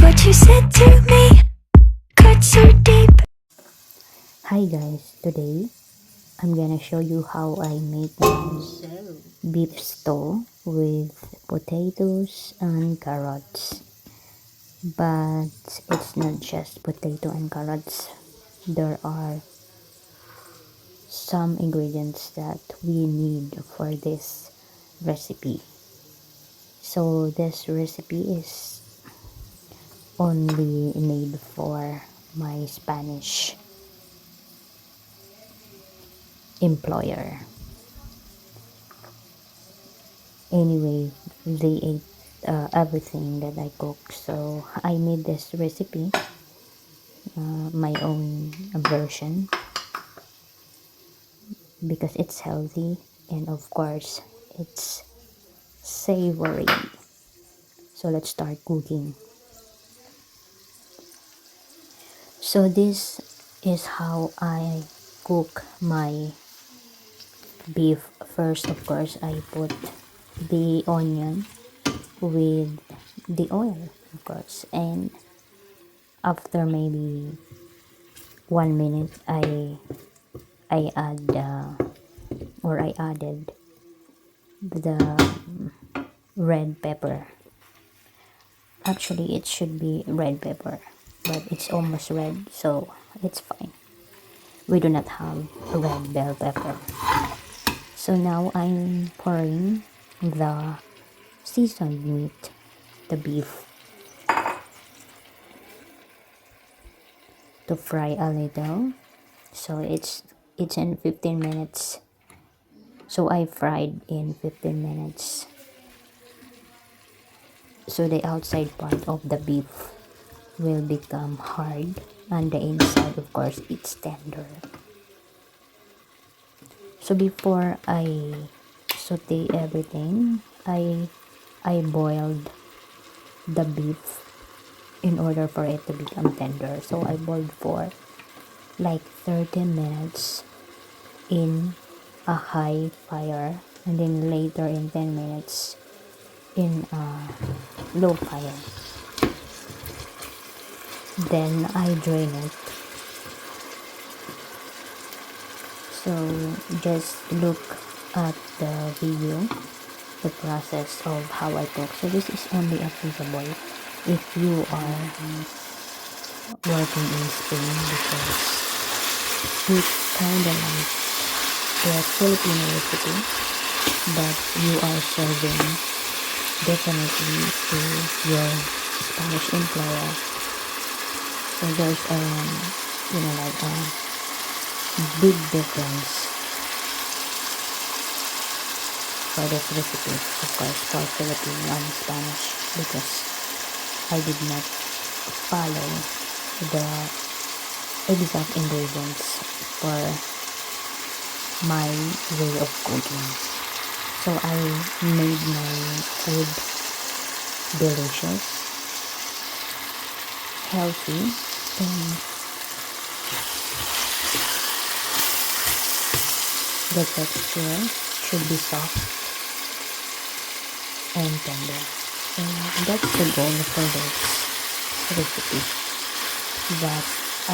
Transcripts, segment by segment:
what you said to me cut so deep. Hi guys, today I'm gonna show you how I make my beef stew with potatoes and carrots. But it's not just potato and carrots. There are some ingredients that we need for this recipe. So this recipe is only made for my Spanish employer. Anyway, they ate everything that I cook, so I made this recipe, my own version, because it's healthy and of course it's savory. So let's start cooking. So this is how I cook my beef. First, of course, I put the onion with the oil, of course, and after maybe 1 minute I add or I added the red pepper. Actually it should be red pepper, but it's almost red, so it's fine. We do not have red bell pepper. So now I'm pouring the seasoned meat, the beef, to fry a little. So it's in 15 minutes. So I fried in 15 minutes. So the outside part of the beef will become hard and the inside, of course, it's tender. So before I saute everything, I boiled the beef in order for it to become tender. So I boiled for like 30 minutes in a high fire, and then later in 10 minutes in a low fire. Then I drain it. So just look at the video, the process of how I cook. So this is only applicable if you are working in Spain, because it's kind of like a Filipino recipe, but you are serving definitely to your Spanish employer. So there's like a big difference for this recipe, of course, for Filipino and Spanish, because I did not follow the exact ingredients for my way of cooking. So I made my food delicious, healthy, and the texture should be soft and tender. And that's the goal for this recipe that I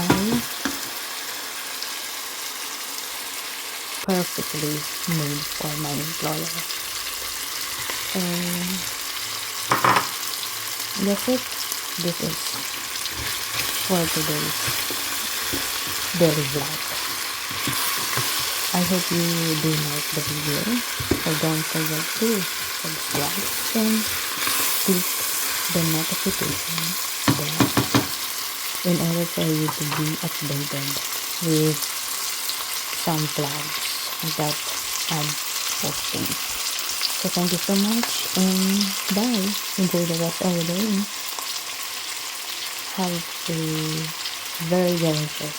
perfectly made for my employer. And that's it. This is for today's daily vlog. I hope you do like the video, so don't forget to subscribe and click the notification bell in order for you to be updated with some vlogs that I'm posting. So thank you so much and bye. Enjoy the rest of the day. Have a very delicious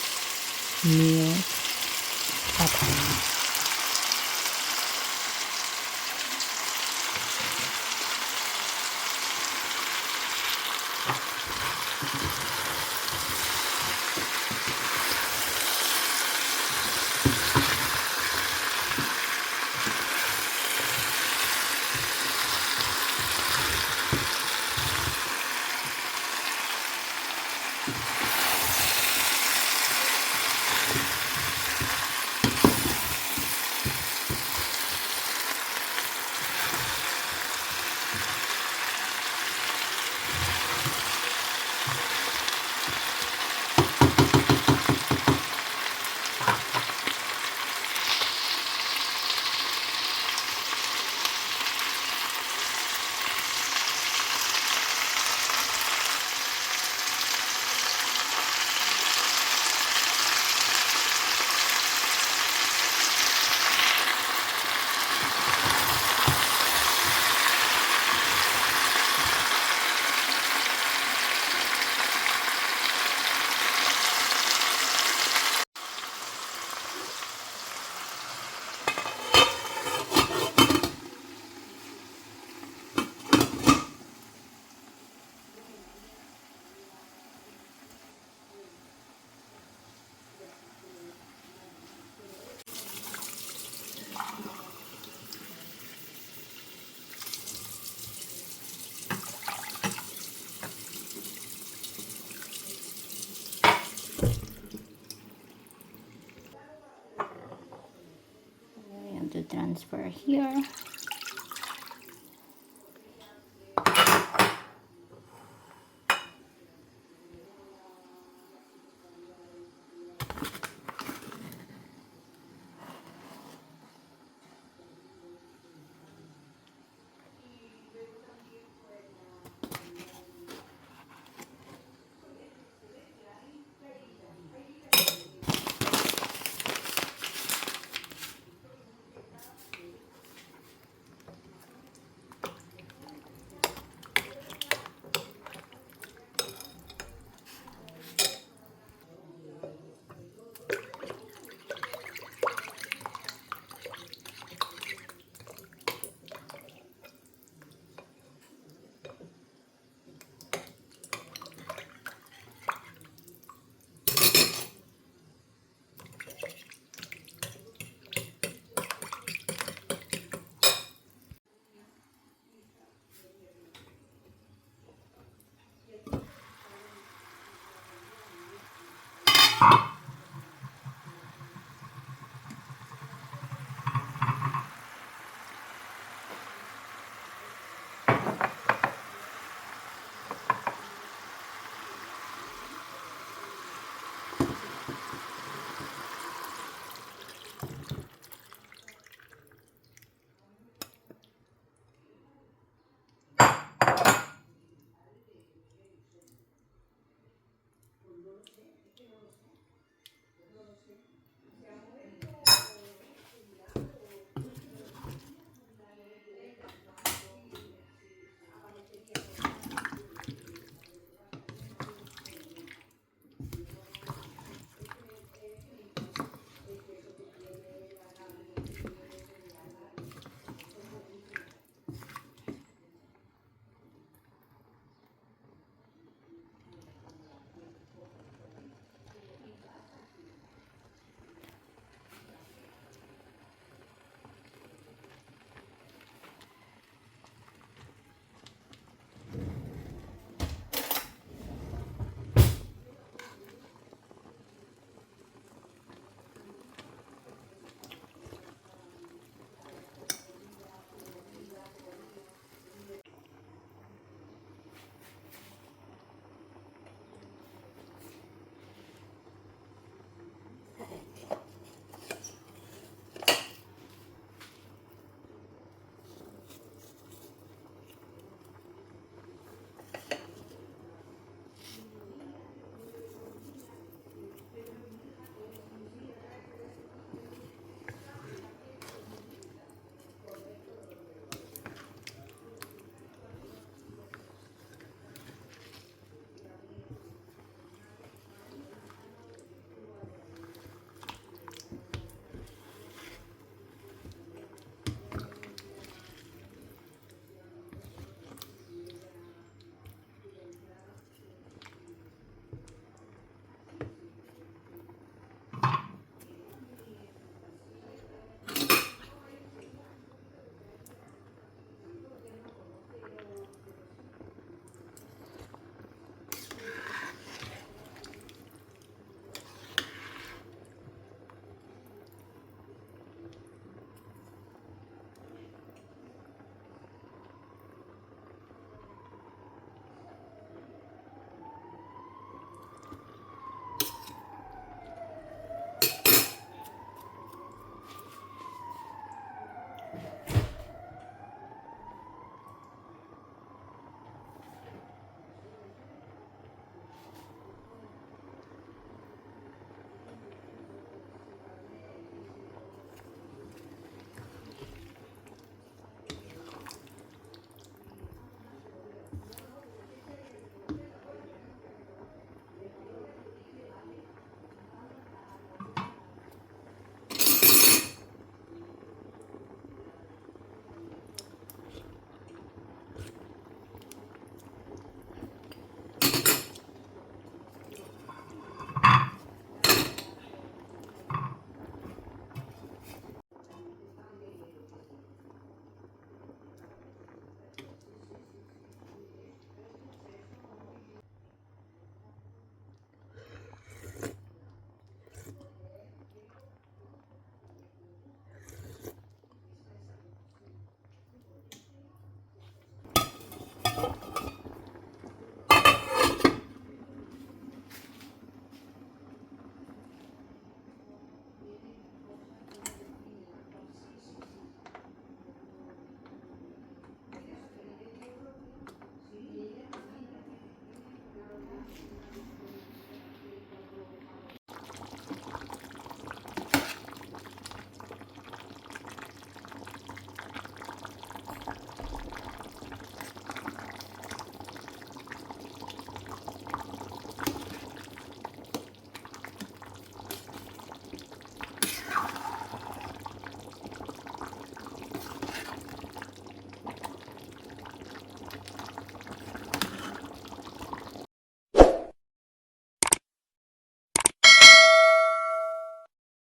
meal at home. transfer here.